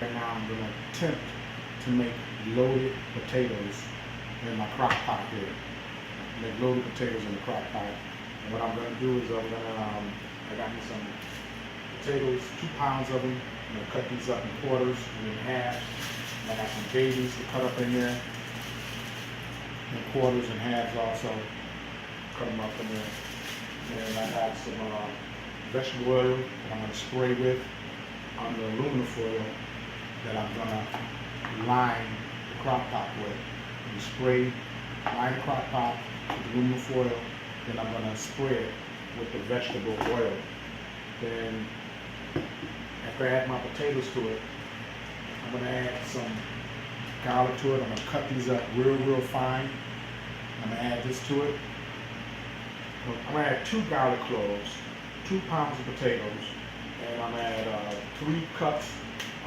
Right now I'm going to attempt to make loaded potatoes in my crock pot here. Make loaded potatoes in the crock pot. And what I'm going to do is I got me some potatoes, 2 pounds of them. I'm going to cut these up in quarters and in half. And I got some babies to cut up in there, in quarters and halves also. Cut them up in there. And I got some vegetable oil that I'm going to spray with on the aluminum foil that I'm going to line the crock pot with. And spray, line the crock pot with aluminum foil, then I'm going to spray it with the vegetable oil. Then after I add my potatoes to it, I'm going to add some garlic to it. I'm going to cut these up real fine. I'm going to add this to it. I'm going to add 2 garlic cloves, 2 pounds of potatoes, and I'm going to add 3 cups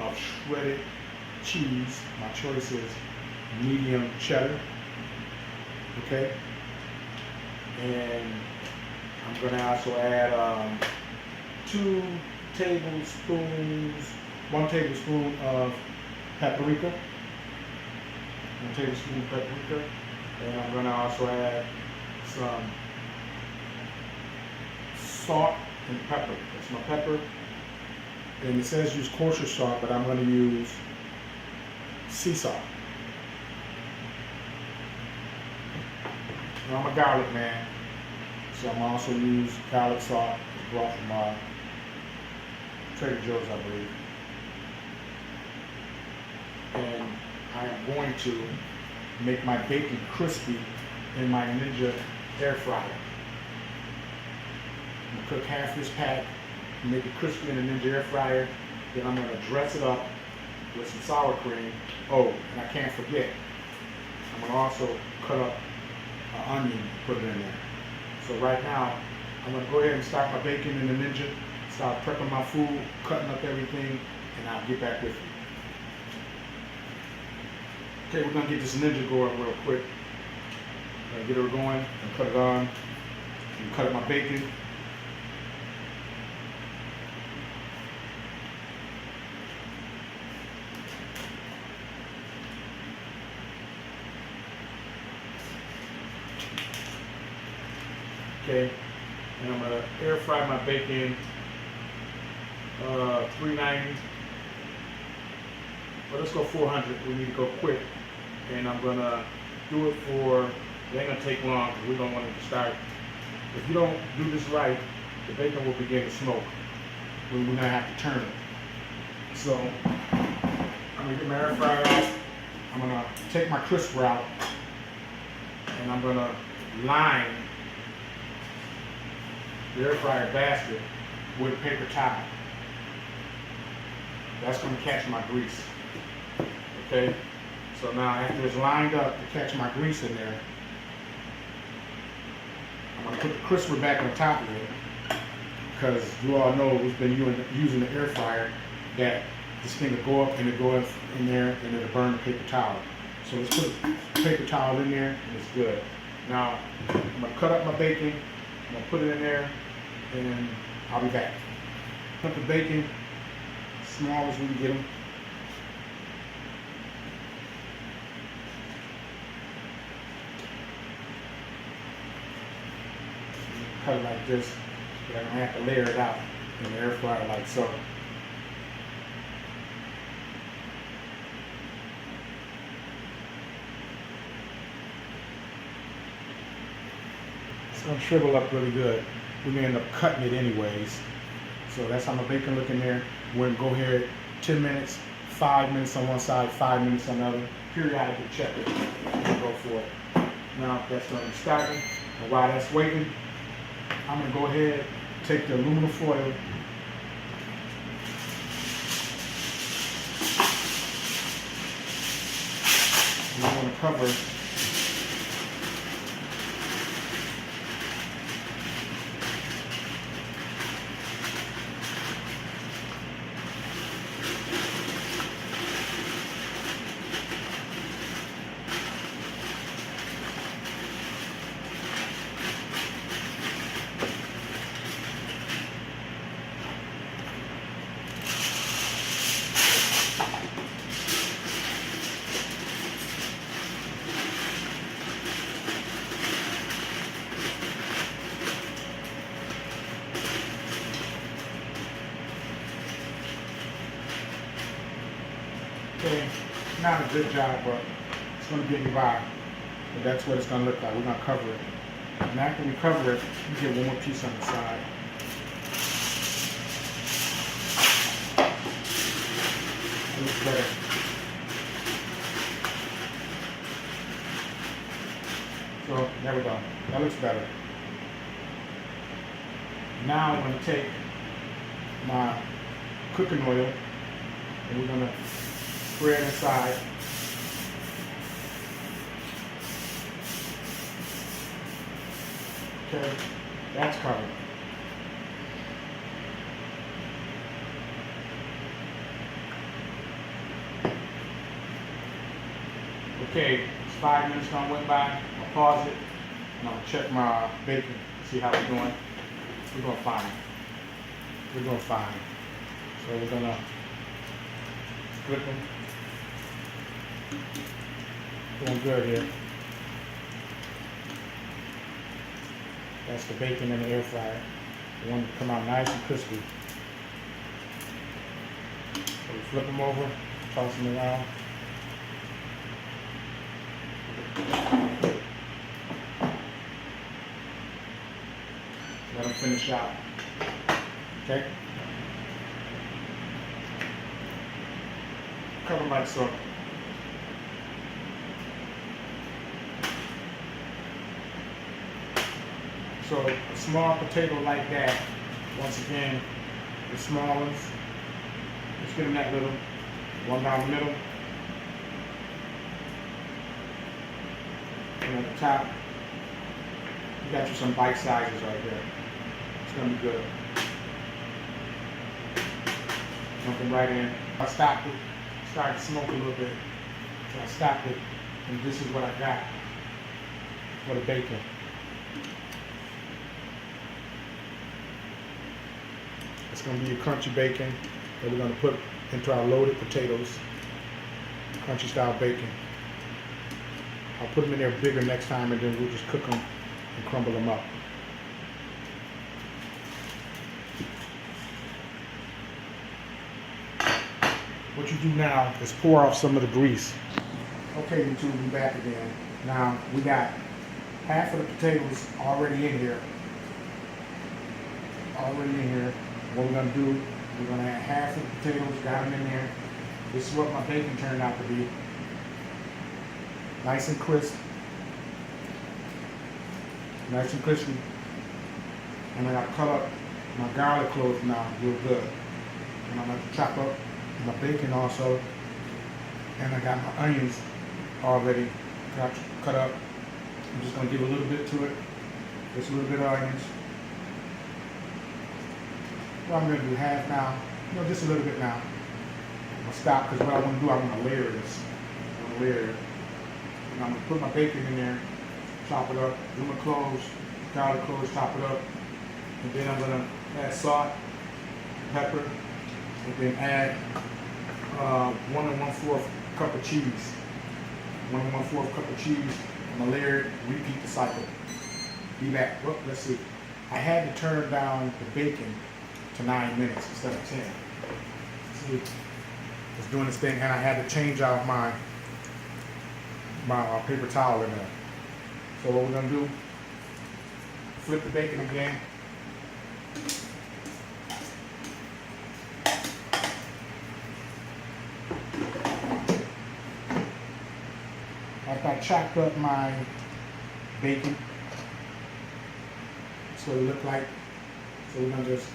of shredded cheese. My choice is medium cheddar. Okay? And I'm going to also add 1 tablespoon of paprika. 1 tablespoon of paprika. And I'm going to also add some salt and pepper. That's my pepper. And it says use kosher salt, but I'm going to use sea salt. Now, I'm a garlic man, so I'm also use garlic salt. It's brought from Trader Joe's, I believe. And I am going to make my bacon crispy in my Ninja air fryer. I'm going to cook half this pack, make it crispy in the Ninja air fryer. Then I'm going to dress it up with some sour cream. Oh, and I can't forget, I'm going to also cut up an onion and put it in there. So right now, I'm going to go ahead and start my bacon in the Ninja, start prepping my food, cutting up everything, and I'll get back with you. Okay, we're going to get this Ninja going real quick. I'm going to get her going and cut it on and cut up my bacon. Okay, and I'm going to air fry my bacon 390. Well, let's go 400. We need to go quick. And I'm going to do it for, it ain't going to take long because we don't want it to start. If you don't do this right, the bacon will begin to smoke. We're going to have to turn it. So, I'm going to get my air fryer out. I'm going to take my crisper out. And I'm going to line the air fryer basket with a paper towel. That's going to catch my grease. Okay? So now after it's lined up to catch my grease in there, I'm going to put the crisper back on top of it, because you all know who's been using the air fryer that this thing will go up and it go in there and it'll burn the paper towel. So let's put the paper towel in there and it's good. Now I'm going to cut up my bacon, I'm going to put it in there, and I'll be back. Cut the bacon small as we can get them. Cut it like this, but I'm going to have to layer it out in the air fryer like so. It's going to shrivel up really good. We're going to end up cutting it anyways. So that's how my bacon look in there. We're going to go here 10 minutes, 5 minutes on one side, 5 minutes on the other. Periodically check it and go for it. Now that's going to be starting. And while that's waiting, I'm going to go ahead, take the aluminum foil, and I'm going to cover Okay, not a good job, but it's going to get me by. But that's what it's going to look like. We're going to cover it. And after we cover it, we get one more piece on the side. It looks better. So there we go. That looks better. Now I'm going to take my cooking oil and we're going to spread inside. Okay, that's covered. Okay, it's 5 minutes gone went by. I'll pause it and I'll check my bacon, see how we're doing. We're doing fine. We're doing fine. So we're gonna flip them. Doing good here. That's the bacon in the air fryer. We want it to come out nice and crispy. So we flip them over, toss them around. Let them finish out. Okay? Cover like so. So a small potato like that, once again, the small ones, just get them that little, one down the middle. And at the top, you got you some bite sizes right there. It's gonna be good. Jumping right in. I stopped it, started to smoke a little bit. So I stopped it, and this is what I got for the bacon. It's going to be a crunchy bacon that we're going to put into our loaded potatoes, crunchy style bacon. I'll put them in there bigger next time and then we'll just cook them and crumble them up. What you do now is pour off some of the grease. Okay, YouTube, we're back again. Now we got half of the potatoes already in here. What we're going to do, we're going to add half of the potatoes, got them in there. This is what my bacon turned out to be. Nice and crisp. Nice and crispy. And I got to cut up my garlic cloves now real good. And I'm going to chop up my bacon also. And I got my onions already cut up. I'm just going to give a little bit to it. Just a little bit of onions. Well, I'm going to do half now, just a little bit now. I'm going to stop because what I want to do, I want to layer this. I'm going to layer it. And I'm going to put my bacon in there, chop it up, do my cloves, garlic cloves, chop it up. And then I'm going to add salt, pepper, and then add 1 1/4 cup of cheese. 1 1/4 cup of cheese. I'm going to layer it, repeat the cycle. Be back. Well, let's see. I had to turn down the bacon to 9 minutes instead of 10. See, it's doing its thing, and I had to change out my paper towel in there. So what we're gonna do? Flip the bacon again. After I chopped up my bacon, that's what it looked like. So we're gonna just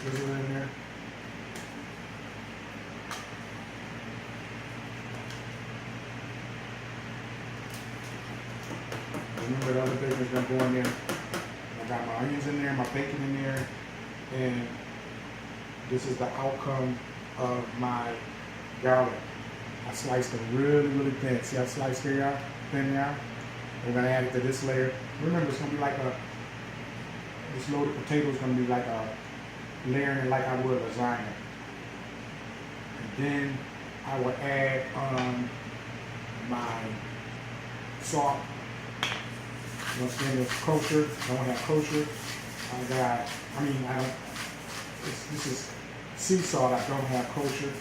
drizzle it in there. Remember the other bacon's gonna go in there. I got my onions in there, my bacon in there, and this is the outcome of my garlic. I sliced it really, really thin. See how I sliced it out, thin now? We're gonna add it to this layer. Remember, it's gonna be like this loaded potato is gonna be like a layering it like I would a lasagna. And then I will add my salt. Once again, it's kosher. I don't have kosher. This is sea salt. I don't have kosher.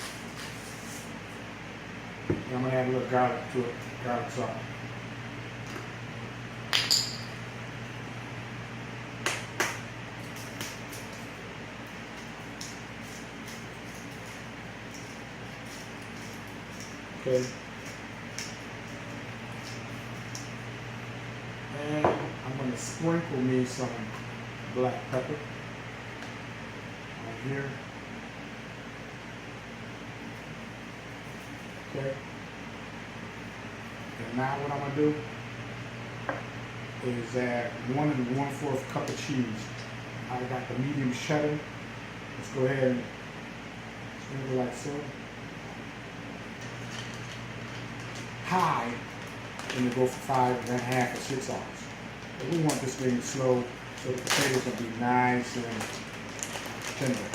And I'm gonna add a little garlic to it, garlic salt. Okay. And I'm going to sprinkle me some black pepper on here. Okay. And now what I'm going to do is add 1 1/4 cup of cheese. I got the medium cheddar. Let's go ahead and sprinkle like so. High, and we go for 5.5 or 6 hours. But we want this thing slow so the potatoes will be nice and tender.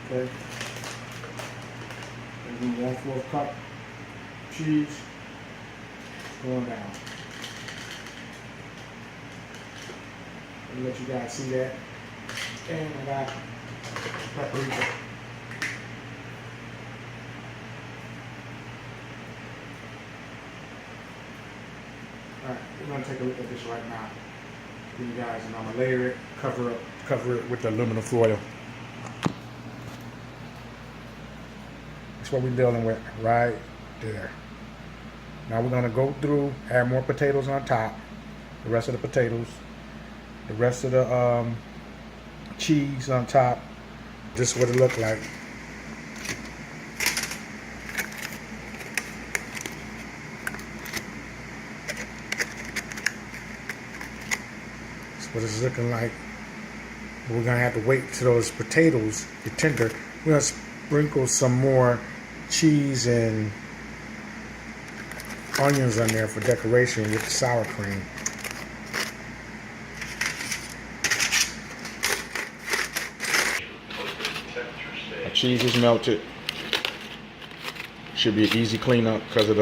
Okay. And then 1/4 cup cheese going down. Let me let you guys see that. And I got paprika. Alright, we're going to take a look at this right now. For you guys, and I'm going to layer it, cover it with the aluminum foil. That's what we're dealing with right there. Now we're going to go through, add more potatoes on top, the rest of the potatoes, the rest of the cheese on top. This is what it looked like. What it's looking like. But we're gonna have to wait till those potatoes get tender. We're gonna sprinkle some more cheese and onions on there for decoration with the sour cream. The cheese is melted. Should be an easy cleanup because of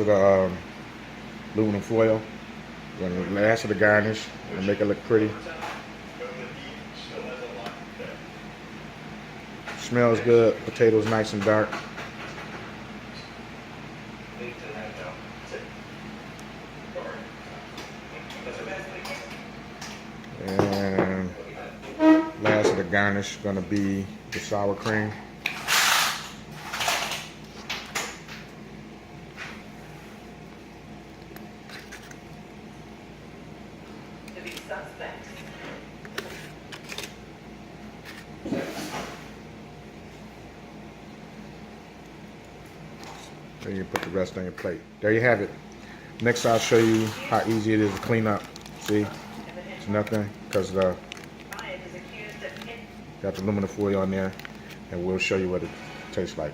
the aluminum foil. We're going to last of the garnish and make it look pretty. Smells good. Potatoes nice and dark. And last of the garnish is going to be the sour cream. Then you put the rest on your plate. There you have it. Next I'll show you how easy it is to clean up. See? It's nothing because got the aluminum foil on there, and we'll show you what it tastes like.